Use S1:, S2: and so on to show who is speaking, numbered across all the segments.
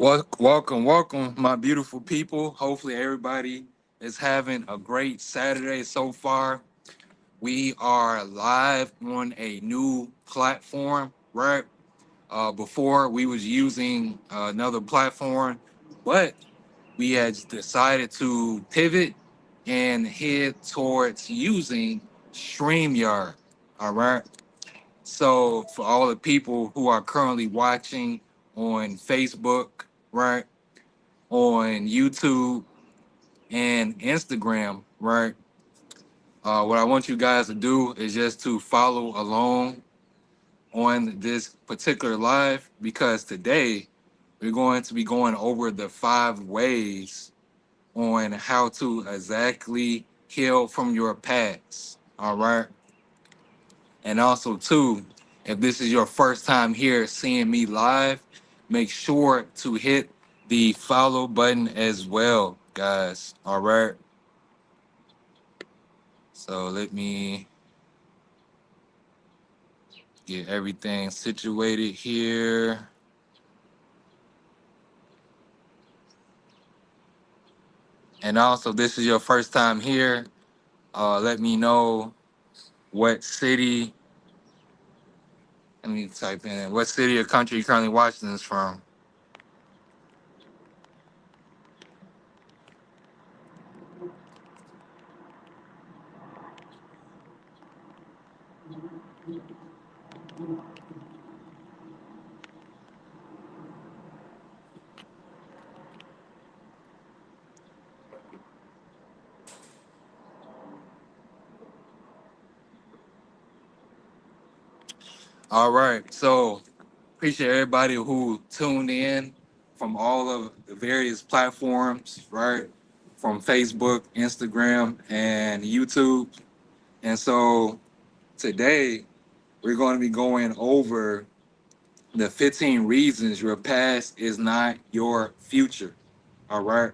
S1: Welcome, my beautiful people. Hopefully, everybody is having a great Saturday so far. We are live on a new platform, right? Before we was using another platform, but we had decided to pivot and head towards using StreamYard. All right. So for all the people who are currently watching on Facebook, right? On YouTube and Instagram, right? What I want you guys to do is just to follow along on this particular live because today we're going to be going over the 5 ways on how to exactly heal from your past. All right. And also, too, if this is your first time here seeing me live, make sure to hit the follow button as well, guys. All right. So let me get everything situated here. And also, this is your first time here. Let me know what city. Let me type in what city or country you're currently watching this from. All right. So appreciate everybody who tuned in from all of the various platforms, right? From Facebook, Instagram, and YouTube. And so today we're going to be going over the 15 reasons your past is not your future. All right.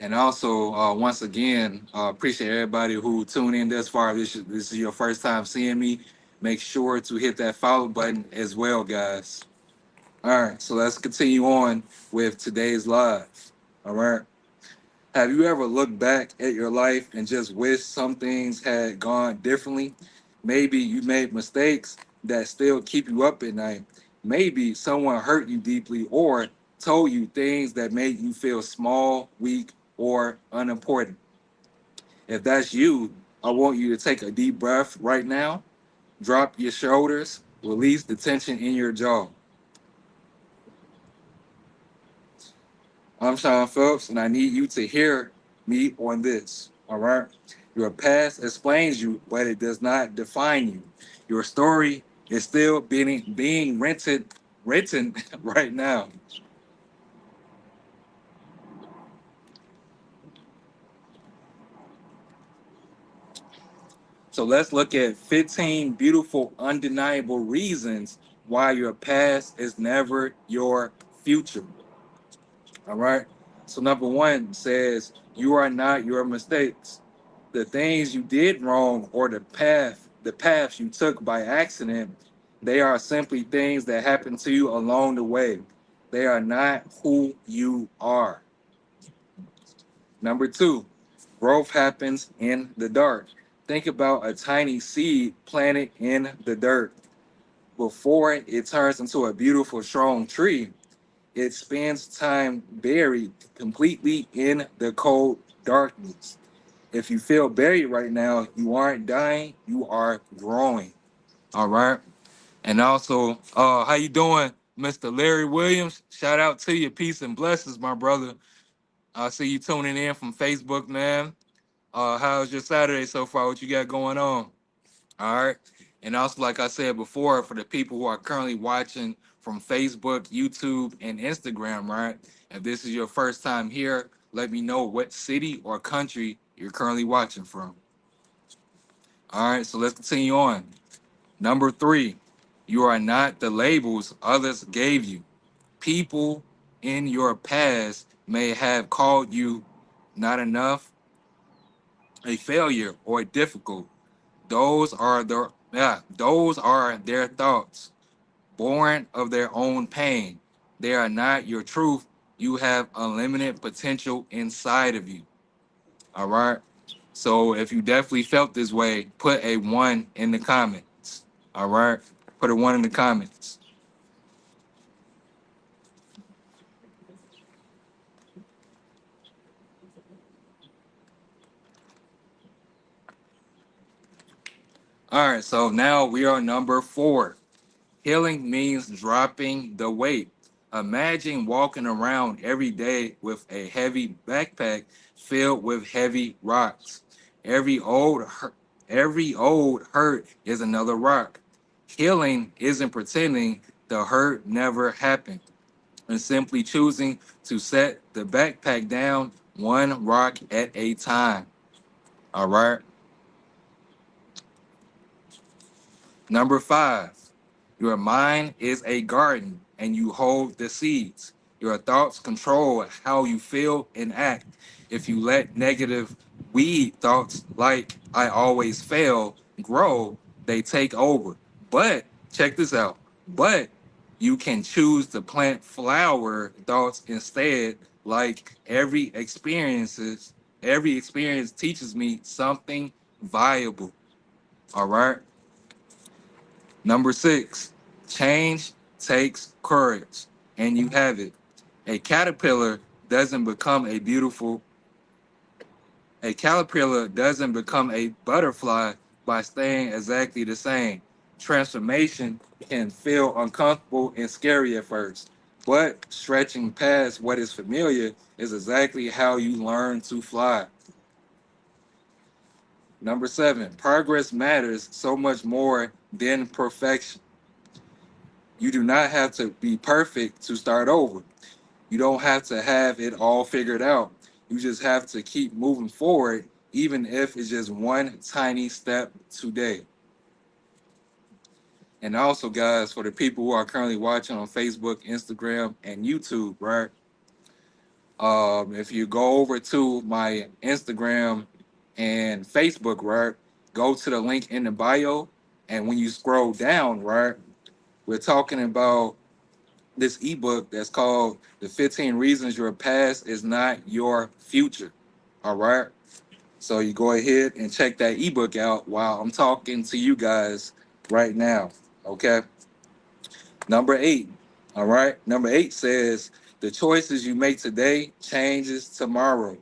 S1: And also, once again, appreciate everybody who tuned in this far. This is your first time seeing me. Make sure to hit that follow button as well, guys. All right, so let's continue on with today's live. All right. Have you ever looked back at your life and just wished some things had gone differently? Maybe you made mistakes that still keep you up at night. Maybe someone hurt you deeply or told you things that made you feel small, weak, or unimportant. If that's you, I want you to take a deep breath right now, drop your shoulders, release the tension in your jaw. I'm Sean Phelps, and I need you to hear me on this. All right. Your past explains you, but it does not define you. Your story is still being written right now. So let's look at 15 beautiful, undeniable reasons why your past is never your future. All right. So number one says you are not your mistakes. The things you did wrong or the paths you took by accident, they are simply things that happened to you along the way. They are not who you are. Number two, growth happens in the dark. Think about a tiny seed planted in the dirt. Before it turns into a beautiful, strong tree, it spends time buried completely in the cold darkness. If you feel buried right now, you aren't dying, you are growing. All right. And also, how you doing, Mr. Larry Williams? Shout out to you. Peace and blessings, my brother. I see you tuning in from Facebook, man. How's your Saturday so far? What you got going on? All right. And also, like I said before, for the people who are currently watching from Facebook, YouTube, and Instagram, right? If this is your first time here, let me know what city or country you're currently watching from. All right. So let's continue on. Number three, you are not the labels others gave you. People in your past may have called you not enough, a failure, or difficult. Those are their thoughts. born of their own pain. They are not your truth. You have unlimited potential inside of you. All right. So if you definitely felt this way, put a one in the comments. All right. Put a one in the comments. All right. So now we are number four. Healing means dropping the weight. Imagine walking around every day with a heavy backpack filled with heavy rocks. Every old hurt, every old hurt is another rock. Healing isn't pretending the hurt never happened and simply choosing to set the backpack down one rock at a time. All right. Number five, your mind is a garden and you hold the seeds. Your thoughts control how you feel and act. If you let negative weed thoughts like I always fail grow, they take over. But check this out. But you can choose to plant flower thoughts instead, like every experience teaches me something valuable. All right. Number six, change takes courage, and you have it. A caterpillar doesn't become a beautiful, a caterpillar doesn't become a butterfly by staying exactly the same. Transformation can feel uncomfortable and scary at first, but stretching past what is familiar is exactly how you learn to fly. Number seven, progress matters so much more than perfection. You do not have to be perfect to start over. You don't have to have it all figured out. You just have to keep moving forward, even if it's just one tiny step today. And also, guys, for the people who are currently watching on Facebook, Instagram, and YouTube, right? If you go over to my Instagram and Facebook, right, go to the link in the bio, and when you scroll down, right, we're talking about this ebook that's called The 15 Reasons Your Past is Not Your Future. All right. So you go ahead and check that ebook out while I'm talking to you guys right now. Okay. Number eight. All right. Number eight says the choices you make today changes tomorrow.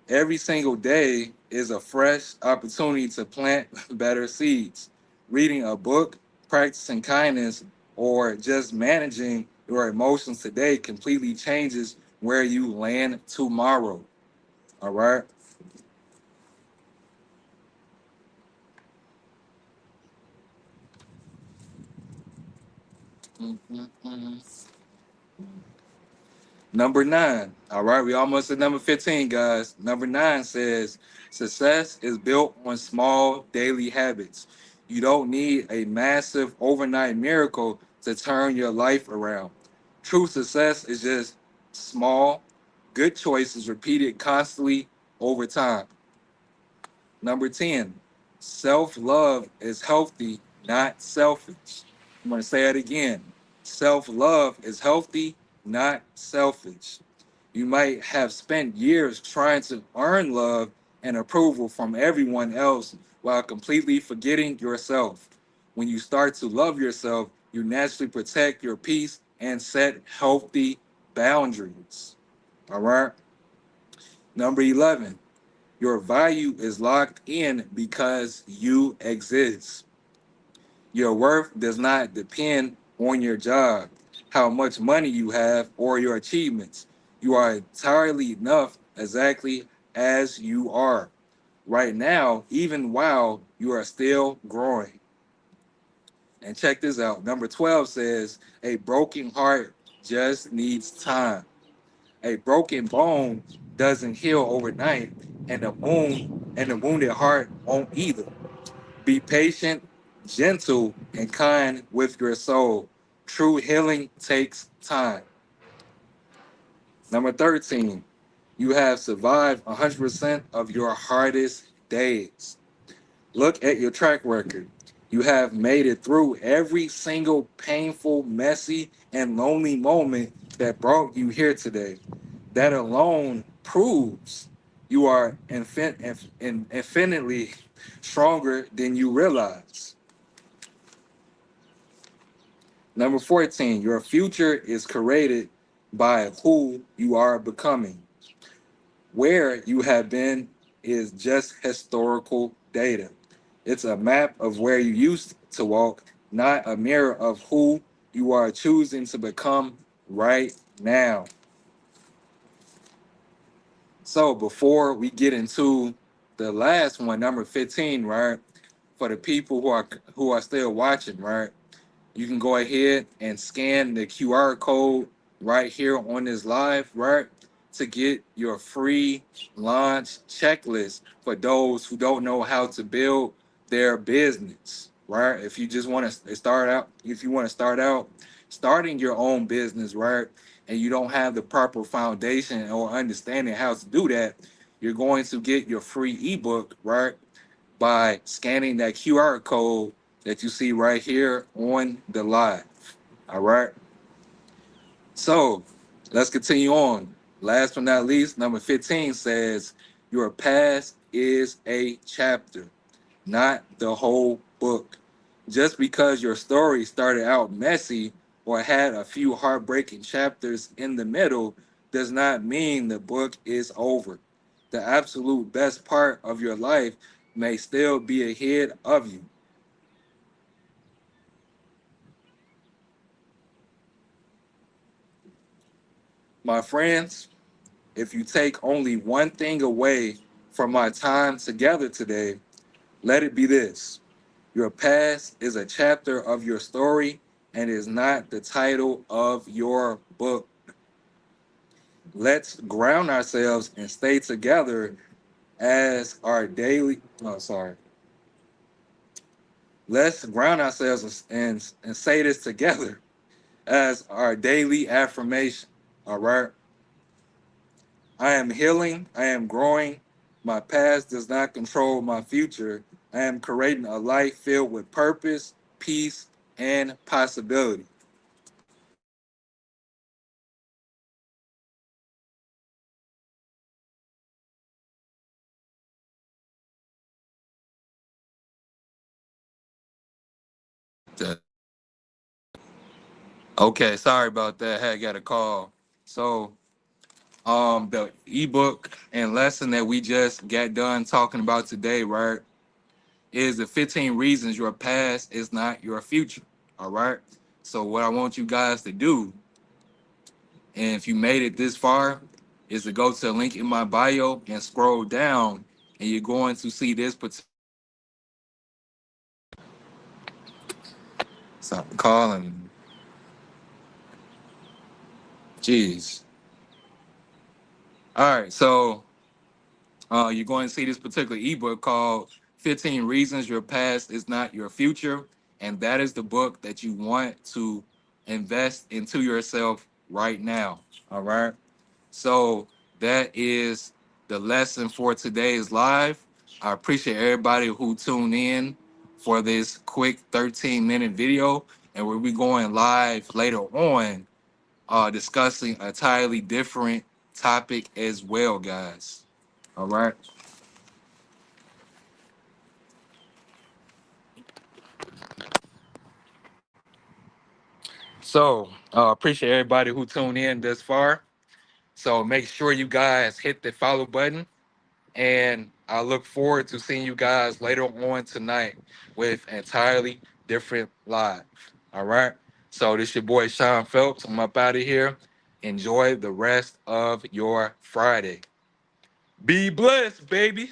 S1: Every single day is a fresh opportunity to plant better seeds. Reading a book, practicing kindness, or just managing your emotions today completely changes where you land tomorrow. All right. Mhm. Number nine. All right. We almost at number 15, guys. Number nine says success is built on small daily habits. You don't need a massive overnight miracle to turn your life around. True success is just small, good choices repeated constantly over time. Number 10, self love is healthy, not selfish. I'm going to say it again. Self love is healthy, not selfish. You might have spent years trying to earn love and approval from everyone else while completely forgetting yourself. When you start to love yourself, you naturally protect your peace and set healthy boundaries. All right. Number 11, your value is locked in because you exist. Your worth does not depend on your job, how much money you have, or your achievements. You are entirely enough exactly as you are right now, even while you are still growing. And check this out. Number 12 says, a broken heart just needs time. A broken bone doesn't heal overnight, and the wounded heart won't either. Be patient, gentle, and kind with your soul. True healing takes time. Number 13, you have survived 100% of your hardest days. Look at your track record. You have made it through every single painful, messy, and lonely moment that brought you here today. That alone proves you are infinitely stronger than you realize. Number 14, your future is created by who you are becoming. Where you have been is just historical data. It's a map of where you used to walk, not a mirror of who you are choosing to become right now. So before we get into the last one, number 15, right? For the people who are still watching, right? You can go ahead and scan the QR code right here on this live, right? To get your free launch checklist for those who don't know how to build their business, right? If you just want to start out, if you want to start out starting your own business, right? And you don't have the proper foundation or understanding how to do that, you're going to get your free ebook, right? By scanning that QR code that you see right here on the live. All right. So let's continue on. Last but not least, number 15 says, your past is a chapter, not the whole book. Just because your story started out messy or had a few heartbreaking chapters in the middle does not mean the book is over. The absolute best part of your life may still be ahead of you. My friends, if you take only one thing away from my time together today, let it be this. Your past is a chapter of your story and is not the title of your book. Let's ground ourselves and stay together as our daily, oh, sorry. Let's ground ourselves and say this together as our daily affirmation. All right. I am healing. I am growing. My past does not control my future. I am creating a life filled with purpose, peace, and possibility. Okay, sorry about that. I had got a call. So, the ebook and lesson that we just got done talking about today, right, is the 15 reasons your past is not your future. All right. So, what I want you guys to do, and if you made it this far, is to go to the link in my bio and scroll down, and you're going to see this particular. Stop calling. Jeez. All right. So, you're going to see this particular ebook called 15 Reasons Your Past is Not Your Future. And that is the book that you want to invest into yourself right now. All right. So that is the lesson for today's live. I appreciate everybody who tuned in for this quick 13-minute video. And we'll be going live later on, discussing a entirely different topic as well, guys. All right. So appreciate everybody who tuned in this far. So make sure you guys hit the follow button, and I look forward to seeing you guys later on tonight with entirely different live. All right. So this your boy Sean Phelps. I'm up out of here. Enjoy the rest of your Friday. Be blessed, baby.